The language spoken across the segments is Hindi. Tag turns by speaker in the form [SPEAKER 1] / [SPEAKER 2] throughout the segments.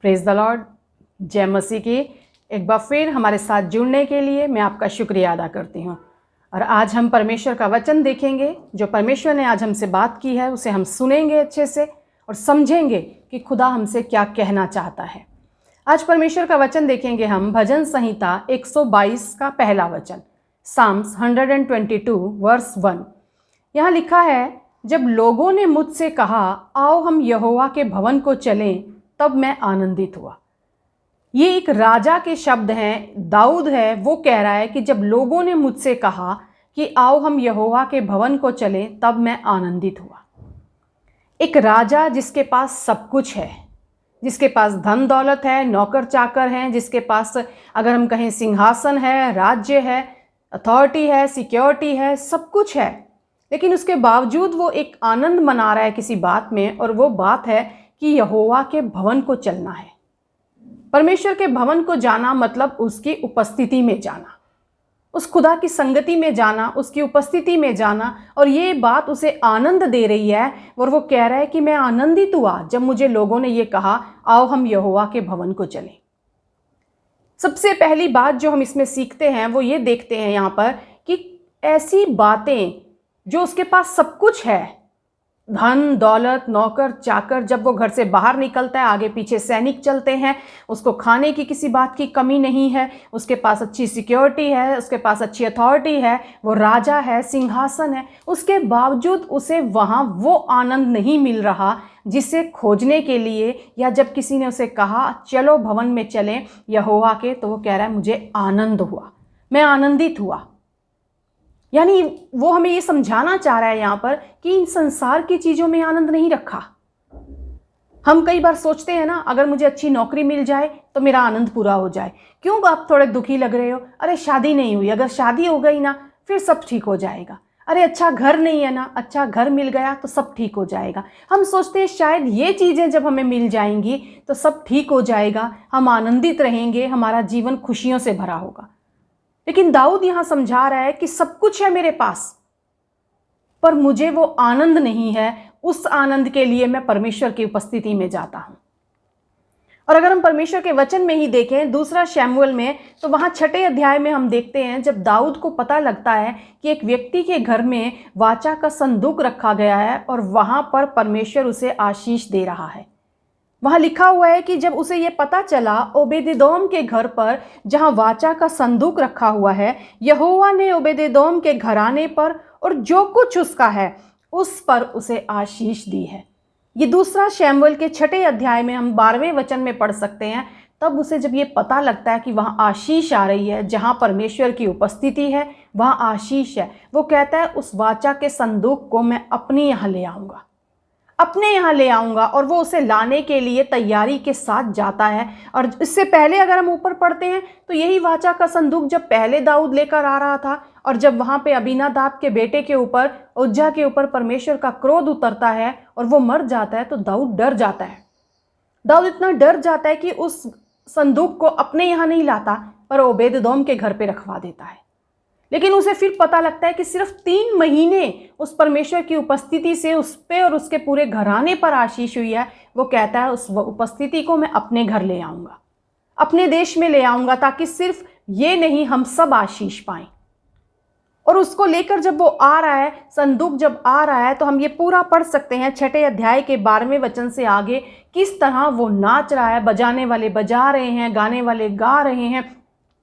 [SPEAKER 1] Praise the Lord. जय मसीह की। एक बार फिर हमारे साथ जुड़ने के लिए मैं आपका शुक्रिया अदा करती हूँ। और आज हम परमेश्वर का वचन देखेंगे। जो परमेश्वर ने आज हमसे बात की है उसे हम सुनेंगे अच्छे से और समझेंगे कि खुदा हमसे क्या कहना चाहता है। आज परमेश्वर का वचन देखेंगे हम भजन संहिता 122 का पहला वचन, साम्स 122 वर्स 1। यहाँ लिखा है, जब लोगों ने मुझसे कहा आओ हम यहोवा के भवन को चलें, तब मैं आनंदित हुआ। ये एक राजा के शब्द हैं। दाऊद है, वो कह रहा है कि जब लोगों ने मुझसे कहा कि आओ हम यहोवा के भवन को चलें, तब मैं आनंदित हुआ। एक राजा जिसके पास सब कुछ है, जिसके पास धन दौलत है, नौकर चाकर हैं, जिसके पास अगर हम कहें सिंहासन है, राज्य है, अथॉरिटी है, सिक्योरिटी है, सब कुछ है, लेकिन उसके बावजूद वो एक आनंद मना रहा है किसी बात में, और वो बात है कि यहोवा के भवन को चलना है। परमेश्वर के भवन को जाना मतलब उसकी उपस्थिति में जाना, उस खुदा की संगति में जाना, उसकी उपस्थिति में जाना। और ये बात उसे आनंद दे रही है, और वो कह रहा है कि मैं आनंदित हुआ जब मुझे लोगों ने ये कहा आओ हम यहोवा के भवन को चलें। सबसे पहली बात जो हम इसमें सीखते हैं वो ये देखते हैं यहाँ पर कि ऐसी बातें जो उसके पास सब कुछ है, धन दौलत, नौकर चाकर, जब वो घर से बाहर निकलता है आगे पीछे सैनिक चलते हैं, उसको खाने की किसी बात की कमी नहीं है, उसके पास अच्छी सिक्योरिटी है, उसके पास अच्छी अथॉरिटी है, वो राजा है, सिंहासन है, उसके बावजूद उसे वहाँ वो आनंद नहीं मिल रहा जिसे खोजने के लिए, या जब किसी ने उसे कहा चलो भवन में चलें यहोवा के, तो वो कह रहा है मुझे आनंद हुआ, मैं आनंदित हुआ। यानी वो हमें ये समझाना चाह रहा है यहाँ पर कि इन संसार की चीज़ों में आनंद नहीं रखा। हम कई बार सोचते हैं ना, अगर मुझे अच्छी नौकरी मिल जाए तो मेरा आनंद पूरा हो जाए। क्यों आप थोड़े दुखी लग रहे हो? अरे शादी नहीं हुई, अगर शादी हो गई ना फिर सब ठीक हो जाएगा। अरे अच्छा घर नहीं है ना, अच्छा घर मिल गया तो सब ठीक हो जाएगा। हम सोचते हैं शायद ये चीज़ें जब हमें मिल जाएंगी तो सब ठीक हो जाएगा, हम आनंदित रहेंगे, हमारा जीवन खुशियों से भरा होगा। लेकिन दाऊद यहां समझा रहा है कि सब कुछ है मेरे पास, पर मुझे वो आनंद नहीं है। उस आनंद के लिए मैं परमेश्वर की उपस्थिति में जाता हूं। और अगर हम परमेश्वर के वचन में ही देखें दूसरा शमूएल में, तो वहां 6 अध्याय में हम देखते हैं जब दाऊद को पता लगता है कि एक व्यक्ति के घर में वाचा का संदूक रखा गया है और वहां पर परमेश्वर उसे आशीष दे रहा है। वहाँ लिखा हुआ है कि जब उसे ये पता चला ओबेदेदोम के घर पर जहाँ वाचा का संदूक रखा हुआ है, यहोवा ने ओबेदेदोम के घराने पर और जो कुछ उसका है उस पर उसे आशीष दी है। ये दूसरा शमूएल के 6 अध्याय में हम 12वें वचन में पढ़ सकते हैं। तब उसे जब ये पता लगता है कि वहाँ आशीष आ रही है, जहाँ परमेश्वर की उपस्थिति है वहाँ आशीष है, वो कहता है उस वाचा के संदूक को मैं अपने यहाँ ले आऊँगा, अपने यहाँ ले आऊँगा। और वो उसे लाने के लिए तैयारी के साथ जाता है। और इससे पहले अगर हम ऊपर पढ़ते हैं तो यही वाचा का संदूक जब पहले दाऊद लेकर आ रहा था, और जब वहाँ पे अबीनादाब के बेटे के ऊपर, उज्जा के ऊपर परमेश्वर का क्रोध उतरता है और वो मर जाता है, तो दाऊद डर जाता है। दाऊद इतना डर जाता है कि उस संदूक को अपने यहाँ नहीं लाता, पर ओबेदेदोम के घर पे रखवा देता है। लेकिन उसे फिर पता लगता है कि सिर्फ 3 महीने उस परमेश्वर की उपस्थिति से उस पे और उसके पूरे घराने पर आशीष हुई है। वो कहता है उस उपस्थिति को मैं अपने घर ले आऊँगा, अपने देश में ले आऊँगा, ताकि सिर्फ ये नहीं हम सब आशीष पाएं। और उसको लेकर जब वो आ रहा है, संदूक जब आ रहा है, तो हम ये पूरा पढ़ सकते हैं 6 अध्याय के 12वें वचन से आगे, किस तरह वो नाच रहा है। बजाने वाले बजा रहे हैं, गाने वाले गा रहे हैं,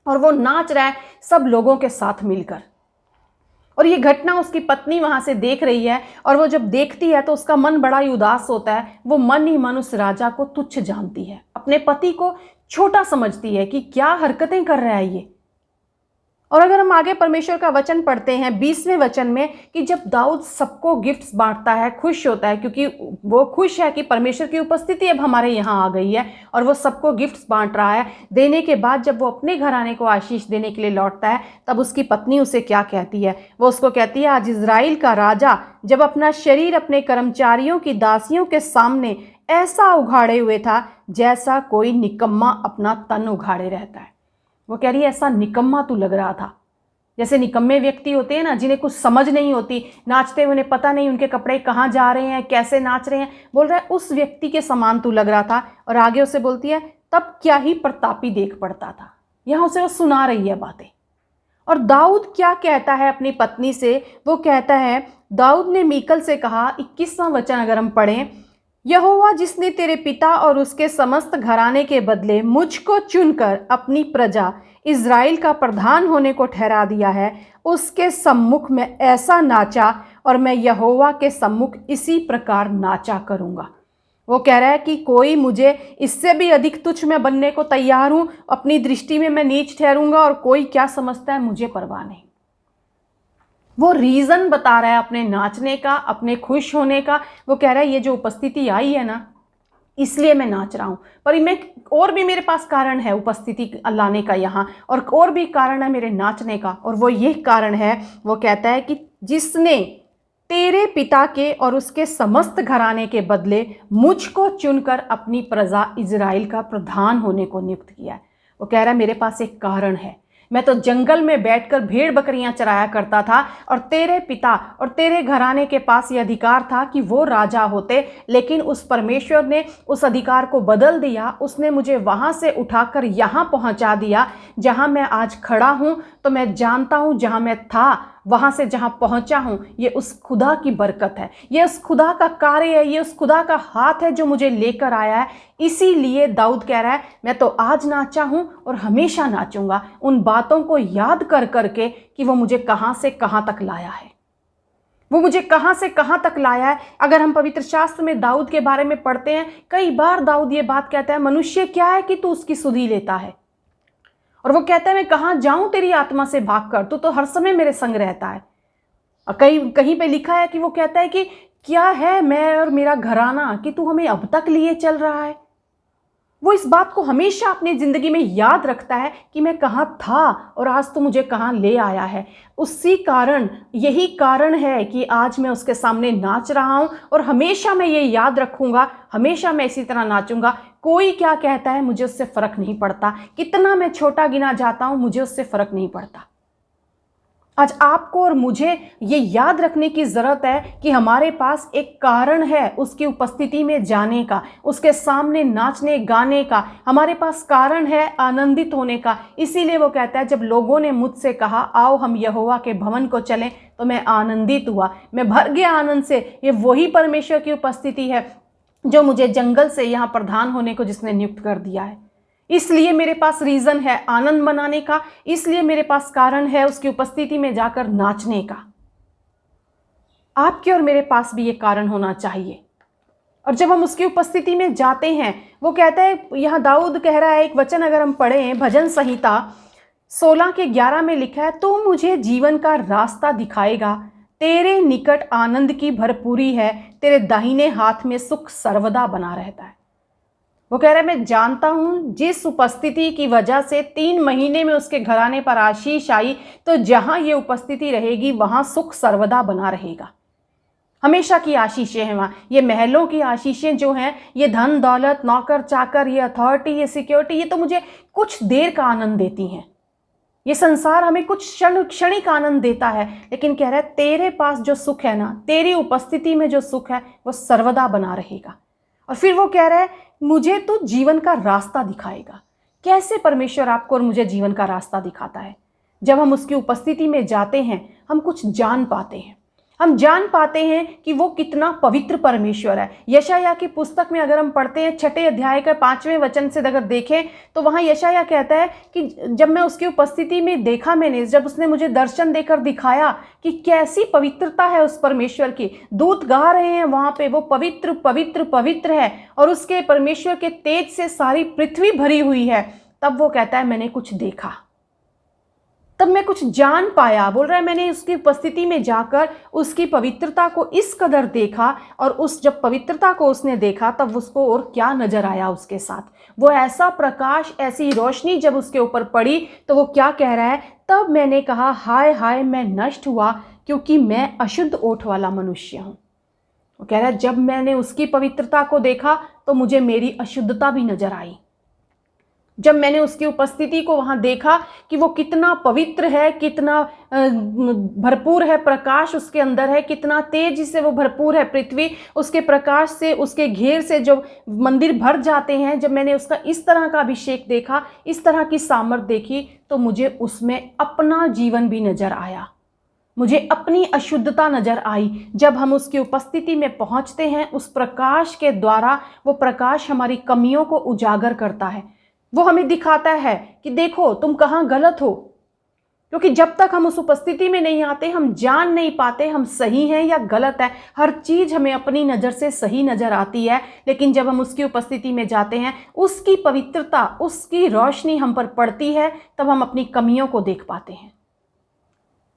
[SPEAKER 1] और वो नाच रहा है सब लोगों के साथ मिलकर। और ये घटना उसकी पत्नी वहां से देख रही है, और वो जब देखती है तो उसका मन बड़ा ही उदास होता है। वो मन ही मन उस राजा को तुच्छ जानती है, अपने पति को छोटा समझती है कि क्या हरकतें कर रहा है ये। और अगर हम आगे परमेश्वर का वचन पढ़ते हैं 20वें वचन में, कि जब दाऊद सबको गिफ्ट्स बांटता है, खुश होता है, क्योंकि वो खुश है कि परमेश्वर की उपस्थिति अब हमारे यहाँ आ गई है, और वो सबको गिफ्ट्स बांट रहा है। देने के बाद जब वो अपने घराने को आशीष देने के लिए लौटता है, तब उसकी पत्नी उसे क्या कहती है? वो उसको कहती है, आज इज़राइल का राजा जब अपना शरीर अपने कर्मचारियों की दासियों के सामने ऐसा उघाड़े हुए था जैसा कोई निकम्मा अपना तन उघाड़े रहता है। वो कह रही है ऐसा निकम्मा तू लग रहा था। जैसे निकम्मे व्यक्ति होते हैं ना, जिन्हें कुछ समझ नहीं होती, नाचते हुए उन्हें पता नहीं उनके कपड़े कहाँ जा रहे हैं, कैसे नाच रहे हैं, बोल रहा है उस व्यक्ति के समान तू लग रहा था। और आगे उसे बोलती है तब क्या ही प्रतापी देख पड़ता था। यहाँ उसे वो सुना रही है बातें। और दाऊद क्या कहता है अपनी पत्नी से, वो कहता है, दाऊद ने मीकल से कहा, 21वां वचन अगर हम पढ़ें, यहोवा जिसने तेरे पिता और उसके समस्त घराने के बदले मुझको चुनकर अपनी प्रजा इज़राइल का प्रधान होने को ठहरा दिया है, उसके सम्मुख में ऐसा नाचा और मैं यहोवा के सम्मुख इसी प्रकार नाचा करूँगा। वो कह रहा है कि कोई मुझे इससे भी अधिक तुच्छ मैं बनने को तैयार हूँ, अपनी दृष्टि में मैं नीच ठहरूंगा, और कोई क्या समझता है मुझे परवाह नहीं। वो रीज़न बता रहा है अपने नाचने का, अपने खुश होने का। वो कह रहा है ये जो उपस्थिति आई है ना, इसलिए मैं नाच रहा हूँ, पर मैं और भी मेरे पास कारण है उपस्थिति लाने का यहाँ, और भी कारण है मेरे नाचने का। और वो ये कारण है, वो कहता है कि जिसने तेरे पिता के और उसके समस्त घराने के बदले मुझको चुनकर अपनी प्रजा इज़राइल का प्रधान होने को नियुक्त किया है। वो कह रहा है मेरे पास एक कारण है, मैं तो जंगल में बैठकर भेड़ बकरियां चराया करता था, और तेरे पिता और तेरे घराने के पास ये अधिकार था कि वो राजा होते, लेकिन उस परमेश्वर ने उस अधिकार को बदल दिया। उसने मुझे वहाँ से उठाकर यहाँ पहुँचा दिया जहाँ मैं आज खड़ा हूँ। तो मैं जानता हूँ जहाँ मैं था वहाँ से जहाँ पहुँचा हूँ, ये उस खुदा की बरकत है, ये उस खुदा का कार्य है, ये उस खुदा का हाथ है जो मुझे लेकर आया है। इसीलिए दाऊद कह रहा है मैं तो आज नाचा हूँ और हमेशा नाचूंगा, उन बातों को याद कर करके कि वो मुझे कहाँ से कहाँ तक लाया है, वो मुझे कहाँ से कहाँ तक लाया है। अगर हम पवित्र शास्त्र में दाऊद के बारे में पढ़ते हैं, कई बार दाऊद ये बात कहता है, मनुष्य क्या है कि तू उसकी सुधि लेता है। और वो कहता है मैं कहाँ जाऊं तेरी आत्मा से भागकर, तू तो हर समय मेरे संग रहता है। और कहीं पे लिखा है कि वो कहता है कि क्या है मैं और मेरा घराना कि तू हमें अब तक लिए चल रहा है। वो इस बात को हमेशा अपनी ज़िंदगी में याद रखता है कि मैं कहाँ था और आज तो मुझे कहाँ ले आया है। उसी कारण, यही कारण है कि आज मैं उसके सामने नाच रहा हूँ, और हमेशा मैं ये याद रखूँगा, हमेशा मैं इसी तरह नाचूंगा। कोई क्या कहता है मुझे उससे फ़र्क नहीं पड़ता, कितना मैं छोटा गिना जाता हूँ मुझे उससे फ़र्क नहीं पड़ता। आज आपको और मुझे ये याद रखने की ज़रूरत है कि हमारे पास एक कारण है उसकी उपस्थिति में जाने का, उसके सामने नाचने गाने का। हमारे पास कारण है आनंदित होने का। इसीलिए वो कहता है जब लोगों ने मुझसे कहा आओ हम यहोवा के भवन को चलें, तो मैं आनंदित हुआ, मैं भर गया आनंद से। ये वही परमेश्वर की उपस्थिति है जो मुझे जंगल से यहाँ प्रधान होने को जिसने नियुक्त कर दिया है। इसलिए मेरे पास रीज़न है आनंद मनाने का, इसलिए मेरे पास कारण है उसकी उपस्थिति में जाकर नाचने का। आपके और मेरे पास भी ये कारण होना चाहिए। और जब हम उसकी उपस्थिति में जाते हैं, वो कहता है, यहाँ दाऊद कह रहा है, एक वचन अगर हम पढ़ें भजन संहिता 16:11 में लिखा है, तू मुझे जीवन का रास्ता दिखाएगा, तेरे निकट आनंद की भरपूरी है, तेरे दाहिने हाथ में सुख सर्वदा बना रहता है। वो कह रहा है मैं जानता हूँ जिस उपस्थिति की वजह से 3 महीने में उसके घराने पर आशीष आई, तो जहाँ ये उपस्थिति रहेगी वहाँ सुख सर्वदा बना रहेगा। हमेशा की आशीषें हैं वहाँ। ये महलों की आशीषें जो हैं, ये धन दौलत, नौकर चाकर, ये अथॉरिटी, ये सिक्योरिटी, ये तो मुझे कुछ देर का आनंद देती हैं। ये संसार हमें कुछ क्षणिक आनंद देता है, लेकिन कह रहा है तेरे पास जो सुख है ना, तेरी उपस्थिति में जो सुख है वो सर्वदा बना रहेगा। और फिर वो कह रहा है मुझे तो जीवन का रास्ता दिखाएगा। कैसे परमेश्वर आपको और मुझे जीवन का रास्ता दिखाता है? जब हम उसकी उपस्थिति में जाते हैं, हम कुछ जान पाते हैं। हम जान पाते हैं कि वो कितना पवित्र परमेश्वर है। यशायाह की पुस्तक में अगर हम पढ़ते हैं 6 अध्याय का 5वें वचन से अगर देखें, तो वहाँ यशायाह कहता है कि जब मैं उसकी उपस्थिति में देखा, मैंने जब उसने मुझे दर्शन देकर दिखाया कि कैसी पवित्रता है उस परमेश्वर की, दूत गा रहे हैं वहाँ पे, वो पवित्र पवित्र पवित्र है और उसके परमेश्वर के तेज से सारी पृथ्वी भरी हुई है। तब वो कहता है मैंने कुछ देखा, तब मैं कुछ जान पाया। बोल रहा है मैंने उसकी उपस्थिति में जाकर उसकी पवित्रता को इस कदर देखा, और उस जब पवित्रता को उसने देखा तब उसको और क्या नजर आया उसके साथ, वो ऐसा प्रकाश, ऐसी रोशनी जब उसके ऊपर पड़ी, तो वो क्या कह रहा है, तब मैंने कहा हाय हाय मैं नष्ट हुआ, क्योंकि मैं अशुद्ध ओठ वाला मनुष्य हूँ। वो कह रहा है जब मैंने उसकी पवित्रता को देखा तो मुझे मेरी अशुद्धता भी नजर आई। जब मैंने उसकी उपस्थिति को वहाँ देखा कि वो कितना पवित्र है, कितना भरपूर है, प्रकाश उसके अंदर है, कितना तेज से वो भरपूर है, पृथ्वी उसके प्रकाश से, उसके घेर से जो मंदिर भर जाते हैं, जब मैंने उसका इस तरह का अभिषेक देखा, इस तरह की सामर्थ देखी, तो मुझे उसमें अपना जीवन भी नजर आया, मुझे अपनी अशुद्धता नजर आई। जब हम उसकी उपस्थिति में पहुंचते हैं, उस प्रकाश के द्वारा वो प्रकाश हमारी कमियों को उजागर करता है, वो हमें दिखाता है कि देखो तुम कहाँ गलत हो। क्योंकि जब तक हम उस उपस्थिति में नहीं आते, हम जान नहीं पाते हम सही हैं या गलत है। हर चीज हमें अपनी नज़र से सही नजर आती है, लेकिन जब हम उसकी उपस्थिति में जाते हैं, उसकी पवित्रता, उसकी रोशनी हम पर पड़ती है, तब हम अपनी कमियों को देख पाते हैं।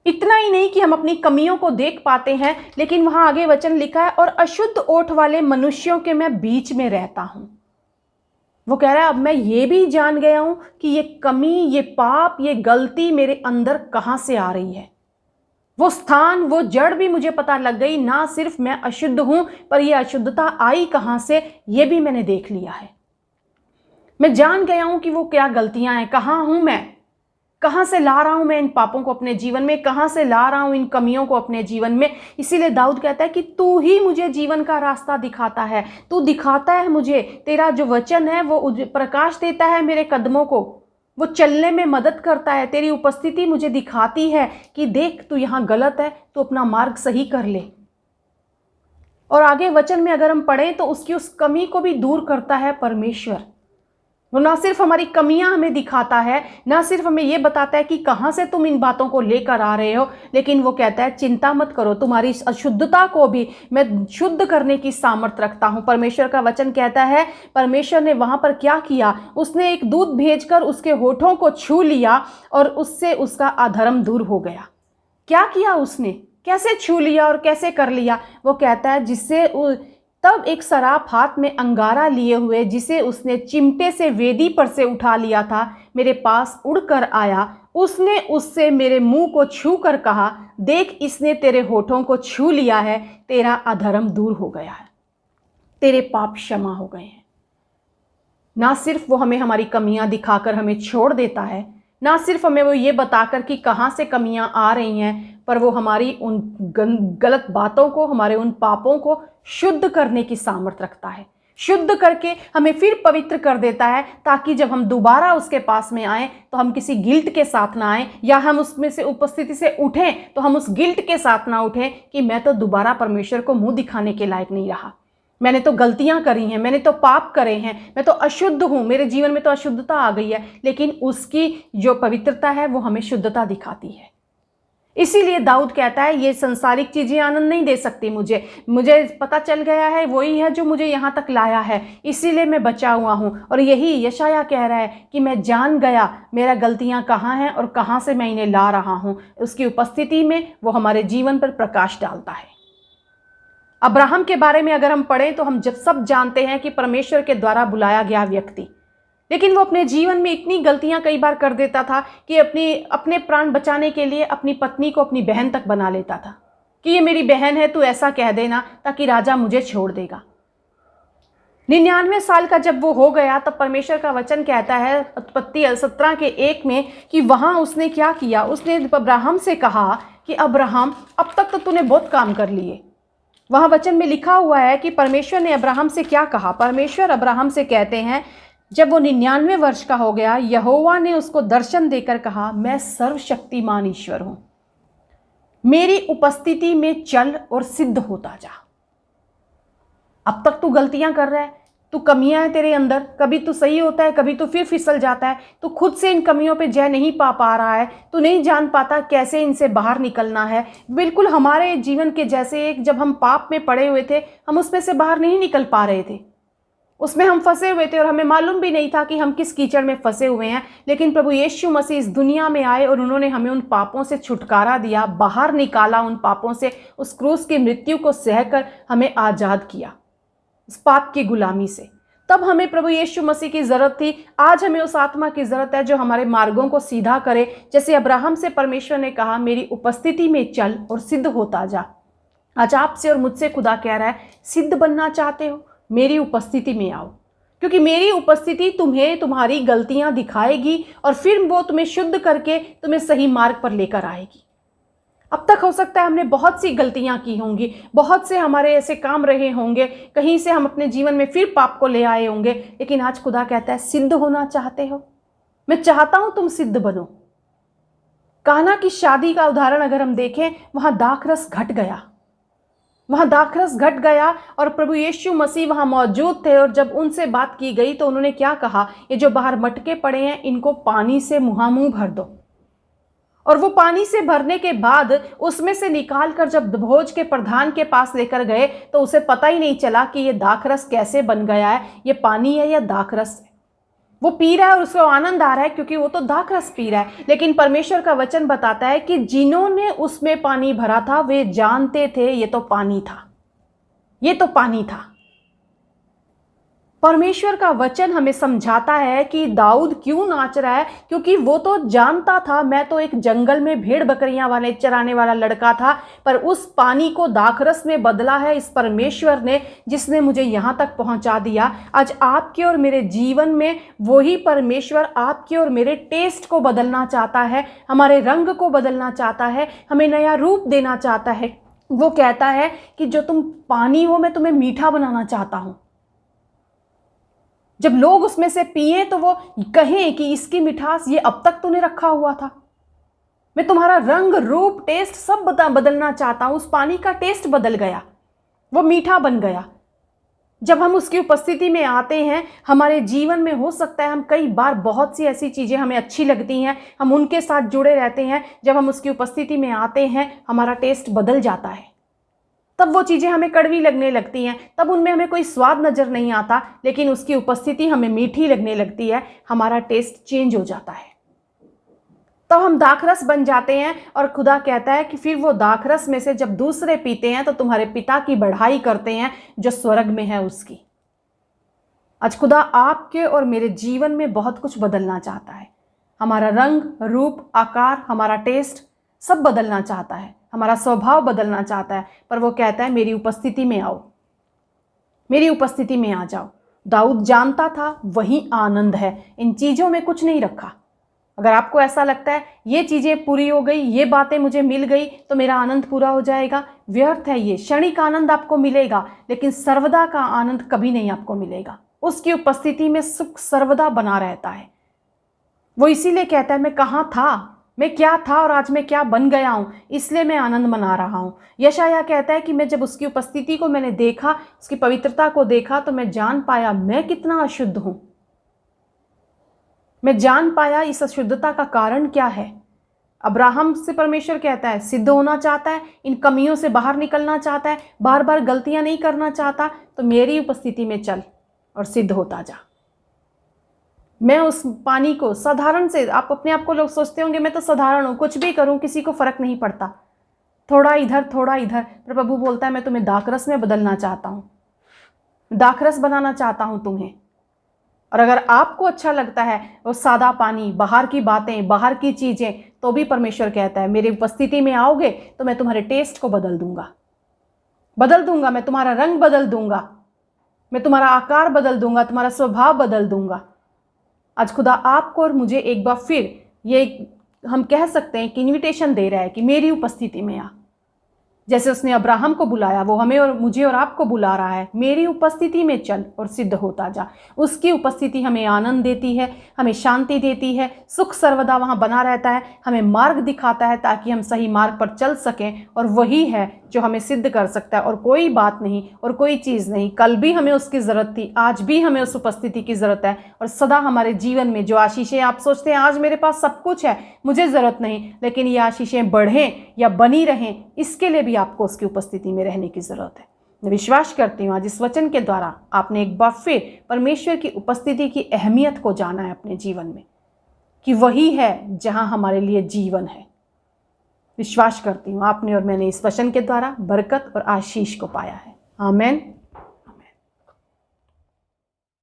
[SPEAKER 1] इतना ही नहीं कि हम अपनी कमियों को देख पाते हैं, लेकिन वहां आगे वचन लिखा है, और अशुद्ध ओठ वाले मनुष्यों के मैं बीच में रहता हूं। वो कह रहा है अब मैं ये भी जान गया हूं कि ये कमी, ये पाप, ये गलती मेरे अंदर कहां से आ रही है। वो स्थान, वो जड़ भी मुझे पता लग गई। ना सिर्फ मैं अशुद्ध हूं, पर ये अशुद्धता आई कहां से, ये भी मैंने देख लिया है। मैं जान गया हूं कि वो क्या गलतियां हैं, कहां हूं मैं, कहां से ला रहा हूं मैं इन पापों को अपने जीवन में, कहां से ला रहा हूं इन कमियों को अपने जीवन में। इसीलिए दाऊद कहता है कि तू ही मुझे जीवन का रास्ता दिखाता है, तू दिखाता है मुझे, तेरा जो वचन है वो प्रकाश देता है मेरे कदमों को, वो चलने में मदद करता है। तेरी उपस्थिति मुझे दिखाती है कि देख तू यहाँ गलत है, तू अपना मार्ग सही कर ले। और आगे वचन में अगर हम पढ़ें तो उसकी उस कमी को भी दूर करता है परमेश्वर। वो ना सिर्फ हमारी कमियां हमें दिखाता है, ना सिर्फ हमें ये बताता है कि कहां से तुम इन बातों को लेकर आ रहे हो, लेकिन वो कहता है चिंता मत करो, तुम्हारी इस अशुद्धता को भी मैं शुद्ध करने की सामर्थ्य रखता हूं। परमेश्वर का वचन कहता है, परमेश्वर ने वहां पर क्या किया, उसने एक दूत भेजकर उसके होठों को छू लिया और उससे उसका अधर्म दूर हो गया। क्या किया उसने, कैसे छू लिया और कैसे कर लिया? वो कहता है जिससे तब एक सराप हाथ में अंगारा लिए हुए, जिसे उसने चिमटे से वेदी पर से उठा लिया था, मेरे पास उड़कर आया। उसने उससे मेरे मुंह को छू कर कहा, देख इसने तेरे होठों को छू लिया है, तेरा अधर्म दूर हो गया है, तेरे पाप क्षमा हो गए हैं। ना सिर्फ वो हमें हमारी कमियां दिखाकर हमें छोड़ देता है, ना सिर्फ हमें वो ये बताकर कि कहाँ से कमियां आ रही हैं, पर वो हमारी उन गलत बातों को, हमारे उन पापों को शुद्ध करने की सामर्थ्य रखता है। शुद्ध करके हमें फिर पवित्र कर देता है, ताकि जब हम दोबारा उसके पास में आएँ तो हम किसी गिल्ट के साथ ना आएँ, या हम उसमें से उपस्थिति से उठें तो हम उस गिल्ट के साथ ना उठें कि मैं तो दोबारा परमेश्वर को मुंह दिखाने के लायक नहीं रहा, मैंने तो गलतियां करी हैं, मैंने तो पाप करे हैं, मैं तो अशुद्ध हूं, मेरे जीवन में तो अशुद्धता आ गई है। लेकिन उसकी जो पवित्रता है वो हमें शुद्धता दिखाती है। इसीलिए दाऊद कहता है ये संसारिक चीजें आनंद नहीं दे सकती मुझे पता चल गया है वही है जो मुझे यहाँ तक लाया है, इसीलिए मैं बचा हुआ हूँ। और यही यशायाह कह रहा है कि मैं जान गया मेरा गलतियाँ कहाँ हैं और कहाँ से मैं इन्हें ला रहा हूँ। उसकी उपस्थिति में वो हमारे जीवन पर प्रकाश डालता है। अब्राहम के बारे में अगर हम पढ़ें तो हम जब सब जानते हैं कि परमेश्वर के द्वारा बुलाया गया व्यक्ति, लेकिन वो अपने जीवन में इतनी गलतियां कई बार कर देता था कि अपने प्राण बचाने के लिए अपनी पत्नी को अपनी बहन तक बना लेता था कि ये मेरी बहन है, तू ऐसा कह देना ताकि राजा मुझे छोड़ देगा। 99 साल का जब वो हो गया तब परमेश्वर का वचन कहता है उत्पत्ति 17:1 में कि वहां उसने क्या किया, उसने अब्राहम से कहा कि अब्राहम अब तक तो तूने बहुत काम कर लिए। वहां वचन में लिखा हुआ है कि परमेश्वर ने अब्राहम से क्या कहा। परमेश्वर अब्राहम से कहते हैं जब वो 99 वर्ष का हो गया, यहोवा ने उसको दर्शन देकर कहा, मैं सर्वशक्तिमान ईश्वर हूं, मेरी उपस्थिति में चल और सिद्ध होता जा। अब तक तू गलतियां कर रहा है, तू कमियां हैं तेरे अंदर, कभी तू सही होता है, कभी तू फिर फिसल जाता है, तू खुद से इन कमियों पे जय नहीं पा रहा है, तू नहीं जान पाता कैसे इनसे बाहर निकलना है। बिल्कुल हमारे जीवन के जैसे एक जब हम पाप में पड़े हुए थे, हम उसमें से बाहर नहीं निकल पा रहे थे, उसमें हम फंसे हुए थे और हमें मालूम भी नहीं था कि हम किस कीचड़ में फंसे हुए हैं। लेकिन प्रभु यीशु मसीह इस दुनिया में आए और उन्होंने हमें उन पापों से छुटकारा दिया, बाहर निकाला उन पापों से, उस क्रूस की मृत्यु को सहकर हमें आज़ाद किया उस पाप की गुलामी से। तब हमें प्रभु यीशु मसीह की ज़रूरत थी, आज हमें उस आत्मा की ज़रूरत है जो हमारे मार्गों को सीधा करे। जैसे अब्राहम से परमेश्वर ने कहा मेरी उपस्थिति में चल और सिद्ध होता जा। आज आपसे और मुझसे खुदा कह रहा है सिद्ध बनना चाहते हो, मेरी उपस्थिति में आओ, क्योंकि मेरी उपस्थिति तुम्हें तुम्हारी गलतियां दिखाएगी और फिर वो तुम्हें शुद्ध करके तुम्हें सही मार्ग पर लेकर आएगी। अब तक हो सकता है हमने बहुत सी गलतियां की होंगी, बहुत से हमारे ऐसे काम रहे होंगे, कहीं से हम अपने जीवन में फिर पाप को ले आए होंगे, लेकिन आज खुदा कहता है सिद्ध होना चाहते हो, मैं चाहता हूं तुम सिद्ध बनो। कान्हा की शादी का उदाहरण अगर हम देखें, वहां दाखरस घट गया, वहां दाखरस घट गया और प्रभु यीशु मसीह वहां मौजूद थे। और जब उनसे बात की गई तो उन्होंने क्या कहा, ये जो बाहर मटके पड़े हैं इनको पानी से मुंह भर दो। और वो पानी से भरने के बाद उसमें से निकाल कर जब भोज के प्रधान के पास लेकर गए तो उसे पता ही नहीं चला कि ये दाखरस कैसे बन गया है, ये पानी है या दाखरस है। वो पी रहा है और उसको आनंद आ रहा है क्योंकि वो तो दाखरस पी रहा है। लेकिन परमेश्वर का वचन बताता है कि जिन्होंने उसमें पानी भरा था वे जानते थे ये तो पानी था, ये तो पानी था। परमेश्वर का वचन हमें समझाता है कि दाऊद क्यों नाच रहा है, क्योंकि वो तो जानता था मैं तो एक जंगल में भेड़ बकरियां वाले चराने वाला लड़का था, पर उस पानी को दाखरस में बदला है इस परमेश्वर ने, जिसने मुझे यहाँ तक पहुँचा दिया। आज आपके और मेरे जीवन में वही परमेश्वर आपके और मेरे टेस्ट को बदलना चाहता है, हमारे रंग को बदलना चाहता है, हमें नया रूप देना चाहता है। वो कहता है कि जो तुम पानी हो मैं तुम्हें मीठा बनाना चाहता हूँ। जब लोग उसमें से पिए तो वो कहें कि इसकी मिठास ये अब तक तूने रखा हुआ था। मैं तुम्हारा रंग रूप टेस्ट सब बदलना चाहता हूं। उस पानी का टेस्ट बदल गया, वो मीठा बन गया। जब हम उसकी उपस्थिति में आते हैं, हमारे जीवन में हो सकता है हम कई बार बहुत सी ऐसी चीज़ें हमें अच्छी लगती हैं, हम उनके साथ जुड़े रहते हैं। जब हम उसकी उपस्थिति में आते हैं हमारा टेस्ट बदल जाता है, तब वो चीज़ें हमें कड़वी लगने लगती हैं, तब उनमें हमें कोई स्वाद नज़र नहीं आता, लेकिन उसकी उपस्थिति हमें मीठी लगने लगती है, हमारा टेस्ट चेंज हो जाता है, तब हम दाखरस बन जाते हैं। और खुदा कहता है कि फिर वो दाखरस में से जब दूसरे पीते हैं तो तुम्हारे पिता की बढ़ाई करते हैं जो स्वर्ग में है उसकी। आज खुदा आपके और मेरे जीवन में बहुत कुछ बदलना चाहता है, हमारा रंग रूप आकार, हमारा टेस्ट सब बदलना चाहता है, हमारा स्वभाव बदलना चाहता है। पर वो कहता है मेरी उपस्थिति में आओ, मेरी उपस्थिति में आ जाओ। दाऊद जानता था वही आनंद है, इन चीज़ों में कुछ नहीं रखा। अगर आपको ऐसा लगता है ये चीज़ें पूरी हो गई, ये बातें मुझे मिल गई तो मेरा आनंद पूरा हो जाएगा, व्यर्थ है ये। क्षणिक आनंद आपको मिलेगा लेकिन सर्वदा का आनंद कभी नहीं आपको मिलेगा। उसकी उपस्थिति में सुख सर्वदा बना रहता है। वो इसीलिए कहता है मैं कहाँ था, मैं क्या था और आज मैं क्या बन गया हूँ, इसलिए मैं आनंद मना रहा हूँ। यशायाह कहता है कि मैं जब उसकी उपस्थिति को मैंने देखा, उसकी पवित्रता को देखा तो मैं जान पाया मैं कितना अशुद्ध हूँ। मैं जान पाया इस अशुद्धता का कारण क्या है। अब्राहम से परमेश्वर कहता है सिद्ध होना चाहता है, इन कमियों से बाहर निकलना चाहता है, बार बार गलतियाँ नहीं करना चाहता, तो मेरी उपस्थिति में चल और सिद्ध होता जा। मैं उस पानी को साधारण से, आप अपने आप को लोग सोचते होंगे मैं तो साधारण हूँ, कुछ भी करूँ किसी को फ़र्क नहीं पड़ता, थोड़ा इधर थोड़ा इधर। पर प्रभु बोलता है मैं तुम्हें दाखरस में बदलना चाहता हूँ, दाखरस बनाना चाहता हूँ तुम्हें। और अगर आपको अच्छा लगता है वो सादा पानी, बाहर की बातें, बाहर की चीज़ें, तो भी परमेश्वर कहता है मेरी उपस्थिति में आओगे तो मैं तुम्हारे टेस्ट को बदल दूंगा, बदल दूंगा। मैं तुम्हारा रंग बदल दूंगा, मैं तुम्हारा आकार बदल दूंगा, तुम्हारा स्वभाव बदल दूंगा। आज खुदा आपको और मुझे एक बार फिर ये हम कह सकते हैं कि इन्विटेशन दे रहा है कि मेरी उपस्थिति में आ। जैसे उसने अब्राहम को बुलाया, वो हमें और मुझे और आपको बुला रहा है, मेरी उपस्थिति में चल और सिद्ध होता जा। उसकी उपस्थिति हमें आनंद देती है, हमें शांति देती है, सुख सर्वदा वहाँ बना रहता है, हमें मार्ग दिखाता है ताकि हम सही मार्ग पर चल सकें। और वही है जो हमें सिद्ध कर सकता है, और कोई बात नहीं और कोई चीज़ नहीं। कल भी हमें उसकी ज़रूरत थी, आज भी हमें उस उपस्थिति की ज़रूरत है। और सदा हमारे जीवन में जो आशीषें, आप सोचते हैं आज मेरे पास सब कुछ है, मुझे ज़रूरत नहीं, लेकिन ये आशीषें बढ़ें या बनी रहें, इसके लिए भी आपको उसकी उपस्थिति में रहने की ज़रूरत है। मैं विश्वास करती हूँ आज इस वचन के द्वारा आपने एक बार फिर परमेश्वर की उपस्थिति की अहमियत को जाना है अपने जीवन में, कि वही है जहाँ हमारे लिए जीवन है। विश्वास करती हूँ आपने और मैंने इस वचन के द्वारा बरकत और आशीष को पाया है। आमीन।